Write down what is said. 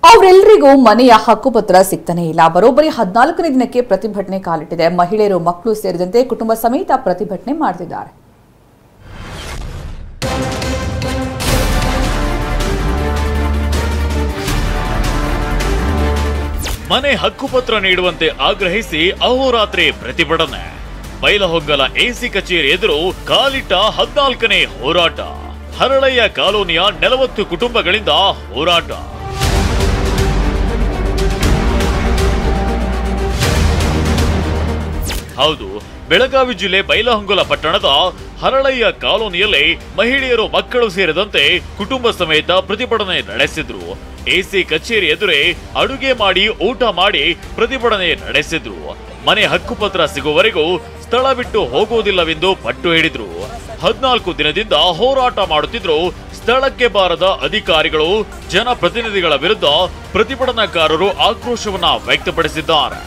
ಅವರೆಲ್ಲರಿಗೂ ಮನೆಯ ಹಕ್ಕುಪತ್ರ ಸಿಗ್ತಾನೆ ಇಲ್ಲ. ಬರೋಬ್ಬರಿ 14ನೇ ದಿನಕ್ಕೆ ಪ್ರತಿಭಟನೆ ಕಾಲಿಟ್ಟಿದೆ. ಮಹಿಳೆಯರು, ಮಕ್ಕಳು ಸೇರಿದಂತೆ ಕುಟುಂಬ ಸಮೇತ ಪ್ರತಿಭಟನೆ ಮಾಡುತ್ತಿದ್ದಾರೆ. ಮನೆ ಹಕ್ಕುಪತ್ರ ನೀಡುವಂತೆ ಆಗ್ರಹಿಸಿ ಅಹೋರಾತ್ರಿ ಪ್ರತಿಭಟನೆ. ಬೈಲಹೊಂಗಲ ಎಸಿ ಕಚೇರಿ ಎದುರು ಕಾಲಿಟ್ಟ 14ನೇ ಹೋರಾಟ. ಹರಳಯ್ಯ ಕಾಲೋನಿಯ 40 ಕುಟುಂಬಗಳಿಂದ ಹೋರಾಟ. ಹೌದು, ಬೆಳಗಾವಿ ಜಿಲ್ಲೆ ಬೈಲಹೊಂಗಲ ಪಟ್ಟಣದ ಹರಳಯ್ಯ ಕಾಲೋನಿಯಲ್ಲಿ ಮಹಿಳೆಯರು, ಮಕ್ಕಳು ಸೇರಿದಂತೆ ಕುಟುಂಬ ಸಮೇತ ಪ್ರತಿಭಟನೆ ನಡೆಸಿದ್ರು. ಎಸಿ ಕಚೇರಿ ಎದುರೇ ಅಡುಗೆ ಮಾಡಿ, ಊಟ ಮಾಡಿ ಪ್ರತಿಭಟನೆ ನಡೆಸಿದ್ರು. ಮನೆ ಹಕ್ಕುಪತ್ರ ಸಿಗುವವರೆಗೂ ಸ್ಥಳ ಬಿಟ್ಟು ಹೋಗುವುದಿಲ್ಲವೆಂದು ಪಟ್ಟು ಹಿಡಿದ್ರು. 14 ದಿನದಿಂದ ಹೋರಾಟ ಮಾಡುತ್ತಿದ್ರು. ಸ್ಥಳಕ್ಕೆ ಬಾರದ ಅಧಿಕಾರಿಗಳು, ಜನಪ್ರತಿನಿಧಿಗಳ ವಿರುದ್ಧ ಪ್ರತಿಭಟನಾಕಾರರು ಆಕ್ರೋಶವನ್ನ ವ್ಯಕ್ತಪಡಿಸಿದ್ದಾರೆ.